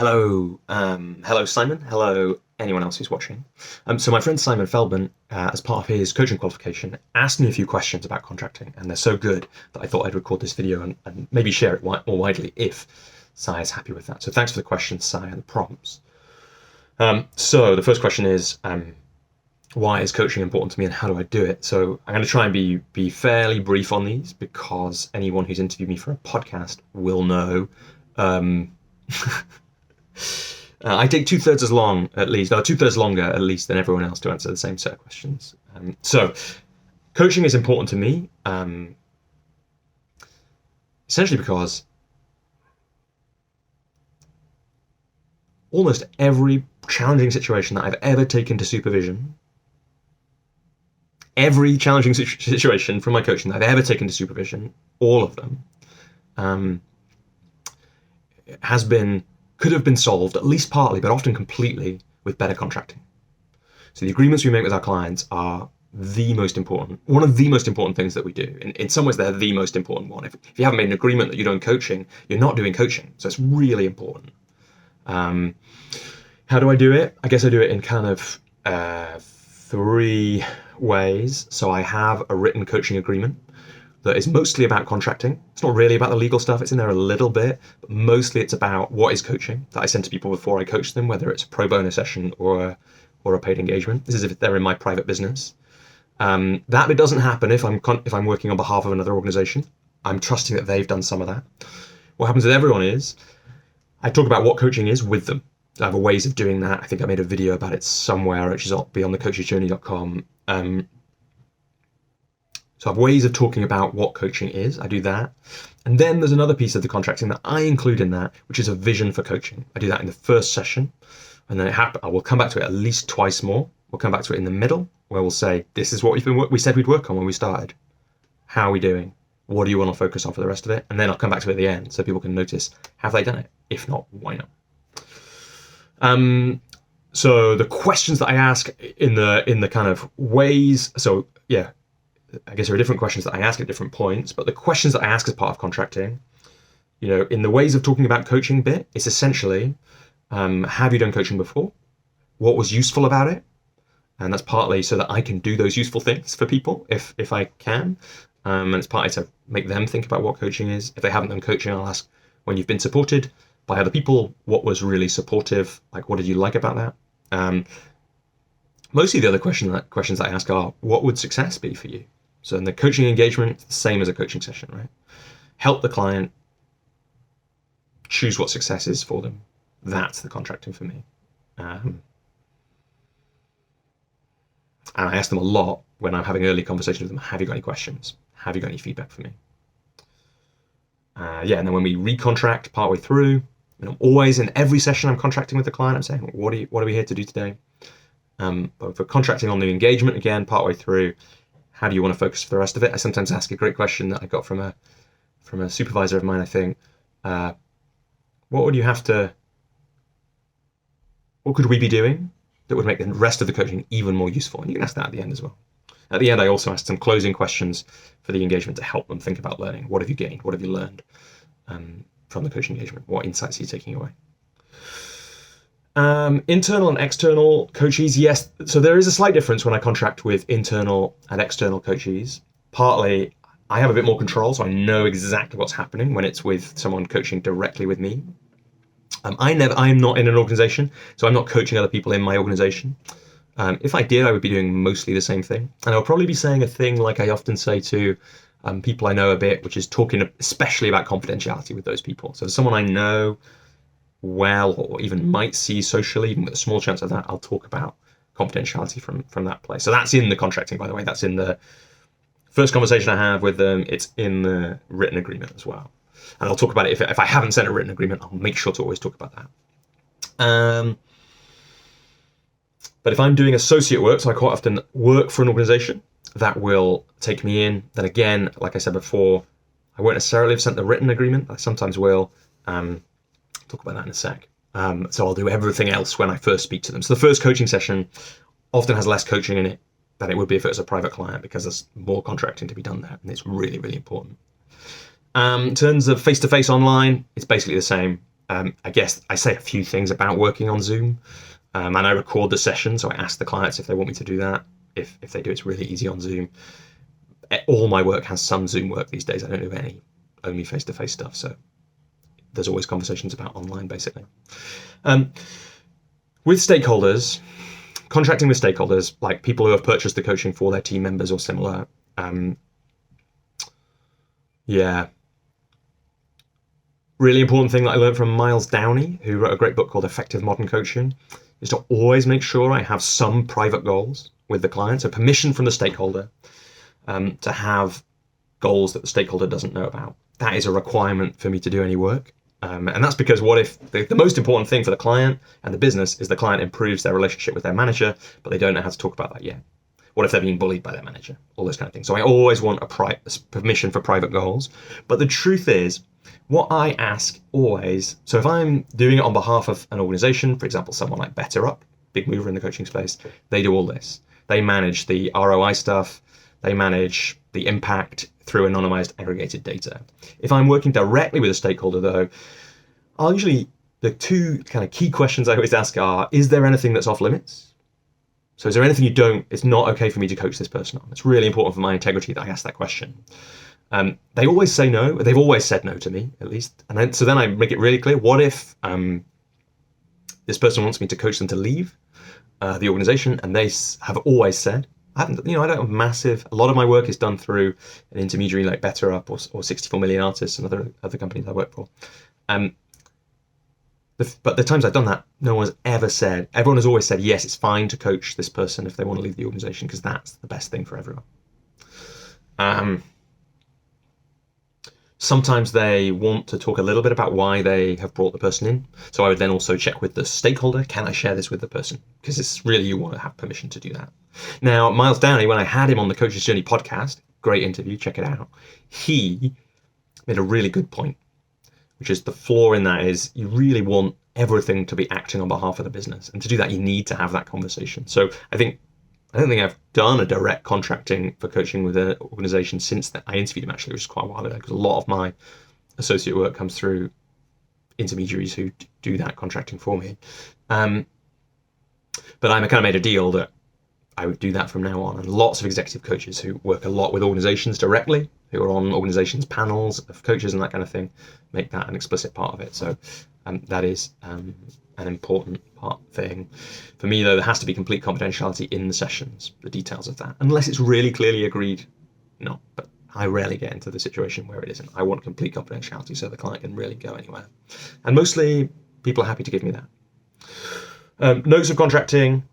Hello Simon. Hello anyone else who's watching. So my friend Simon Feldman, as part of his coaching qualification, asked me a few questions about contracting, and they're so good that I thought I'd record this video and maybe share it more widely if Sai is happy with that. So thanks for the questions, Sai, and the prompts. So the first question is, why is coaching important to me and how do I do it? So I'm going to try and be fairly brief on these because anyone who's interviewed me for a podcast will know. I take 2/3 as long, at least, or 2/3 longer, at least, than everyone else to answer the same set of questions. So, coaching is important to me, essentially because almost every challenging situation that I've ever taken to supervision, every challenging situation from my coaching that I've ever taken to supervision, all of them, could have been solved, at least partly, but often completely, with better contracting. So the agreements we make with our clients are one of the most important things that we do. In some ways, they're the most important one. If you haven't made an agreement that you're doing coaching, you're not doing coaching. So it's really important. How do I do it? I guess I do it in kind of 3 ways. So I have a written coaching agreement that is mostly about contracting. It's not really about the legal stuff. It's in there a little bit, but mostly it's about what is coaching that I send to people before I coach them, whether it's a pro bono session or a paid engagement. This is if they're in my private business. That bit doesn't happen if I'm working on behalf of another organization. I'm trusting that they've done some of that. What happens with everyone is I talk about what coaching is with them. I have ways of doing that. I think I made a video about it somewhere, which is beyondthecoachesjourney.com. So I have ways of talking about what coaching is. I do that. And then there's another piece of the contracting that I include in that, which is a vision for coaching. I do that in the first session. And then I will come back to it at least twice more. We'll come back to it in the middle, where we'll say, this is what we said we'd work on when we started. How are we doing? What do you want to focus on for the rest of it? And then I'll come back to it at the end so people can notice, have they done it? If not, why not? So the questions that I ask in the kind of ways, so yeah, I guess there are different questions that I ask at different points, but the questions that I ask as part of contracting, in the ways of talking about coaching bit, it's essentially, have you done coaching before? What was useful about it? And that's partly so that I can do those useful things for people if I can. And it's partly to make them think about what coaching is. If they haven't done coaching, I'll ask, when you've been supported by other people, what was really supportive? Like, what did you like about that? Mostly the other questions I ask are, what would success be for you? So in the coaching engagement, it's the same as a coaching session, right? Help the client choose what success is for them. That's the contracting for me. And I ask them a lot when I'm having early conversations with them, have you got any questions? Have you got any feedback for me? And then when we recontract partway through, always in every session I'm contracting with the client, I'm saying, what are we here to do today? But for contracting on the engagement, again, partway through, how do you want to focus for the rest of it? I sometimes ask a great question that I got from a supervisor of mine, I think. What could we be doing that would make the rest of the coaching even more useful? And you can ask that at the end as well. At the end, I also ask some closing questions for the engagement to help them think about learning. What have you gained? What have you learned from the coaching engagement? What insights are you taking away? Internal and external coachees, yes. So there is a slight difference when I contract with internal and external coachees. Partly, I have a bit more control, so I know exactly what's happening when it's with someone coaching directly with me. I'm not in an organization, so I'm not coaching other people in my organization. If I did, I would be doing mostly the same thing. And I'll probably be saying a thing like I often say to people I know a bit, which is talking especially about confidentiality with those people. So if someone I know well, or even might see socially, even with a small chance of that, I'll talk about confidentiality from that place. So that's in the contracting, by the way. That's in the first conversation I have with them. It's in the written agreement as well. And I'll talk about it. If I haven't sent a written agreement, I'll make sure to always talk about that. But if I'm doing associate work, so I quite often work for an organization that will take me in, then again, like I said before, I won't necessarily have sent the written agreement. I sometimes will. Talk about that in a sec. So I'll do everything else when I first speak to them. So the first coaching session often has less coaching in it than it would be if it was a private client, because there's more contracting to be done there, and it's really, really important. In terms of face-to-face online, it's basically the same. I guess I say a few things about working on Zoom, and I record the session, so I ask the clients if they want me to do that. If they do, it's really easy on Zoom. All my work has some Zoom work these days. I don't do any, only face-to-face stuff, so there's always conversations about online, basically. With stakeholders, contracting with stakeholders, like people who have purchased the coaching for their team members or similar, really important thing that I learned from Miles Downey, who wrote a great book called Effective Modern Coaching, is to always make sure I have some private goals with the client, so permission from the stakeholder to have goals that the stakeholder doesn't know about. That is a requirement for me to do any work. And that's because what if the most important thing for the client and the business is the client improves their relationship with their manager, but they don't know how to talk about that yet? What if they're being bullied by their manager? All those kind of things. So I always want permission for private goals. But the truth is, what I ask always, so if I'm doing it on behalf of an organization, for example, someone like BetterUp, big mover in the coaching space, they do all this. They manage the ROI stuff. They manage the impact through anonymized aggregated data. If I'm working directly with a stakeholder though, I'll usually, the two kind of key questions I always ask are, is there anything that's off limits? So is there anything it's not okay for me to coach this person on? It's really important for my integrity that I ask that question. They always say no. They've always said no to me, at least. And then I make it really clear, what if this person wants me to coach them to leave the organization, and they have always said, I don't have a lot of my work is done through an intermediary like BetterUp or 64 Million Artists and other companies I work for. But the times I've done that, no one's ever said, everyone has always said, yes, it's fine to coach this person if they want to leave the organization, because that's the best thing for everyone. Sometimes they want to talk a little bit about why they have brought the person in. So I would then also check with the stakeholder, can I share this with the person? Because it's really, you want to have permission to do that. Now, Miles Downey, when I had him on the Coach's Journey podcast, great interview, check it out, he made a really good point, which is the flaw in that is you really want everything to be acting on behalf of the business. And to do that, you need to have that conversation. So I don't think I've done a direct contracting for coaching with an organization since I interviewed him, actually, which is quite a while ago, because a lot of my associate work comes through intermediaries who do that contracting for me. But I kind of made a deal that I would do that from now on. And lots of executive coaches who work a lot with organizations directly, who are on organizations panels of coaches and that kind of thing, make that an explicit part of it. So that is an important thing. For me, though, there has to be complete confidentiality in the sessions, the details of that, unless it's really clearly agreed. No, but I rarely get into the situation where it isn't. I want complete confidentiality so the client can really go anywhere. And mostly people are happy to give me that. Notes of contracting,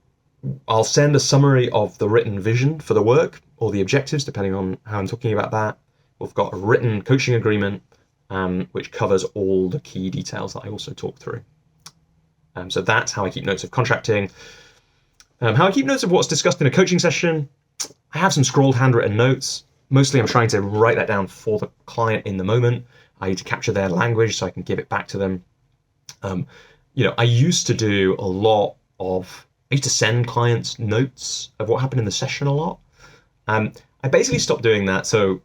I'll send a summary of the written vision for the work or the objectives, depending on how I'm talking about that. We've got a written coaching agreement, which covers all the key details that I also talk through. So that's how I keep notes of contracting. How I keep notes of what's discussed in a coaching session, I have some scrawled handwritten notes. Mostly I'm trying to write that down for the client in the moment. I need to capture their language so I can give it back to them. I used to do I used to send clients notes of what happened in the session a lot. I basically stopped doing that. So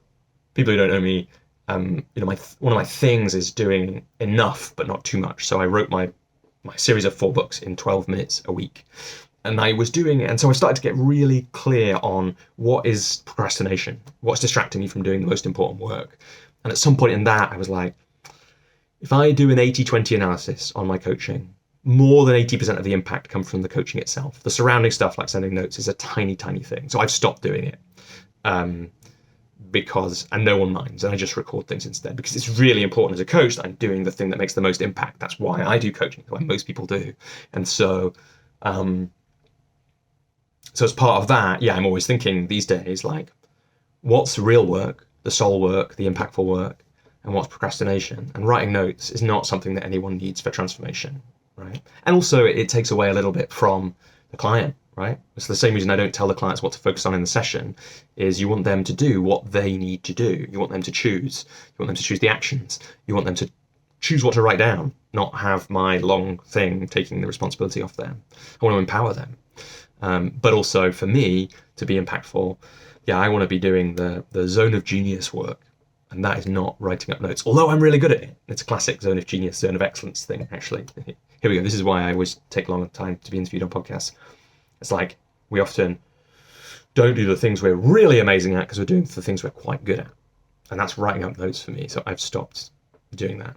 people who don't know me, one of my things is doing enough, but not too much. So I wrote my series of 4 books in 12 minutes a week. And I was doing it, and so I started to get really clear on what is procrastination, what's distracting me from doing the most important work. And at some point in that, I was like, if I do an 80-20 analysis on my coaching, more than 80% of the impact comes from the coaching itself. The surrounding stuff, like sending notes, is a tiny, tiny thing. So I've stopped doing it and no one minds, and I just record things instead, because it's really important as a coach that I'm doing the thing that makes the most impact. That's why I do coaching, why most people do. And so as part of that, I'm always thinking these days, like, what's real work, the soul work, the impactful work, and what's procrastination? And writing notes is not something that anyone needs for transformation, right? And also it takes away a little bit from the client, right? It's the same reason I don't tell the clients what to focus on in the session, is you want them to do what they need to do. You want them to choose. You want them to choose the actions. You want them to choose what to write down, not have my long thing taking the responsibility off them. I want to empower them. But also for me to be impactful, I want to be doing the zone of genius work. And that is not writing up notes, although I'm really good at it. It's a classic zone of genius, zone of excellence thing, actually. Here we go. This is why I always take a long time to be interviewed on podcasts. It's like we often don't do the things we're really amazing at because we're doing the things we're quite good at. And that's writing up notes for me. So I've stopped doing that.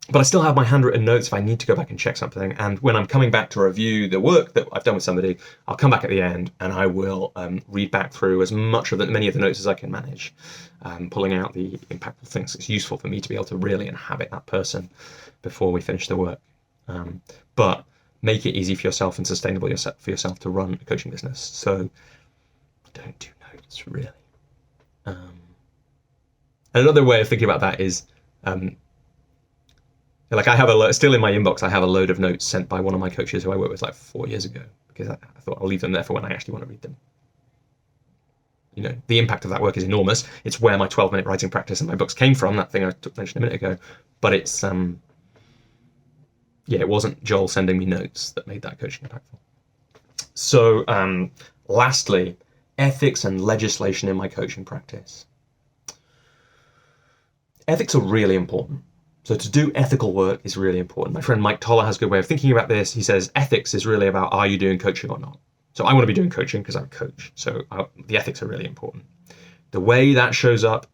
But I still have my handwritten notes if I need to go back and check something. And when I'm coming back to review the work that I've done with somebody, I'll come back at the end and I will read back through as many of the notes as I can manage, pulling out the impactful things. It's useful for me to be able to really inhabit that person before we finish the work. But make it easy for yourself and sustainable for yourself to run a coaching business. So don't do notes, really. Another way of thinking about that is, like I have still in my inbox, I have a load of notes sent by one of my coaches who I worked with like 4 years ago, because I thought I'll leave them there for when I actually want to read them. You know, the impact of that work is enormous. It's where my 12-minute writing practice and my books came from, that thing I mentioned a minute ago. But it's, it wasn't Joel sending me notes that made that coaching impactful. So lastly, ethics and legislation in my coaching practice. Ethics are really important. So to do ethical work is really important. My friend Mike Toller has a good way of thinking about this. He says ethics is really about, are you doing coaching or not? So I want to be doing coaching because I'm a coach. So the ethics are really important. The way that shows up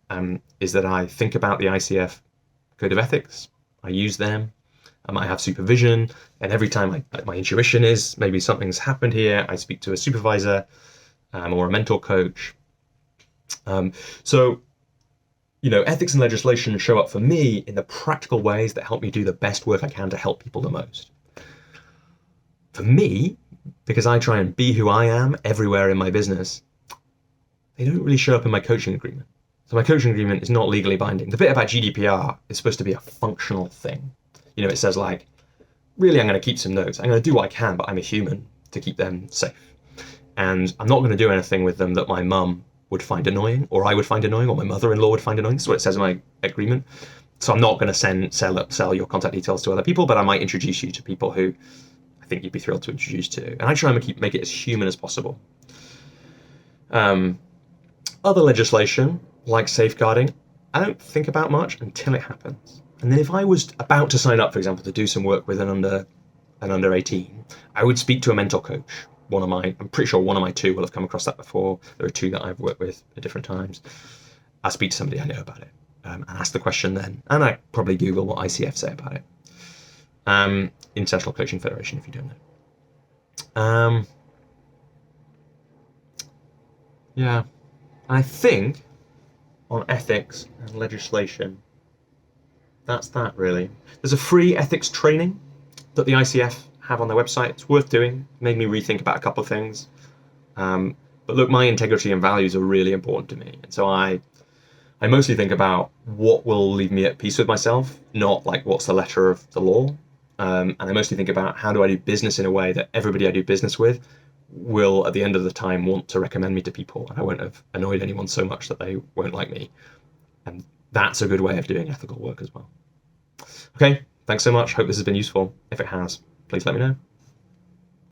is that I think about the ICF code of ethics. I use them. I have supervision. And every time my intuition is maybe something's happened here, I speak to a supervisor or a mentor coach. Ethics and legislation show up for me in the practical ways that help me do the best work I can to help people the most. For me, because I try and be who I am everywhere in my business, they don't really show up in my coaching agreement. So my coaching agreement is not legally binding. The bit about GDPR is supposed to be a functional thing. It says like, really, I'm going to keep some notes. I'm going to do what I can, but I'm a human to keep them safe. And I'm not going to do anything with them that my mum would find annoying, or I would find annoying, or my mother-in-law would find annoying. That's what it says in my agreement. So I'm not going to sell your contact details to other people, but I might introduce you to people who I think you'd be thrilled to introduce to. And I try and make it as human as possible. Other legislation, like safeguarding, I don't think about much until it happens. And then if I was about to sign up, for example, to do some work with an under 18, I would speak to a mentor coach. I'm pretty sure one of my two will have come across that before. There are two that I've worked with at different times. I speak to somebody I know about it and ask the question then. And I probably Google what ICF say about it. International Coaching Federation, if you don't know. I think on ethics and legislation, that's that really. There's a free ethics training that the ICF have on their website. It's worth doing. It made me rethink about a couple of things. But look, my integrity and values are really important to me. And so I mostly think about what will leave me at peace with myself, not like what's the letter of the law. And I mostly think about how do I do business in a way that everybody I do business with will, at the end of the time, want to recommend me to people. And I won't have annoyed anyone so much that they won't like me. And that's a good way of doing ethical work as well. Okay, thanks so much. Hope this has been useful. If it has, please let me know.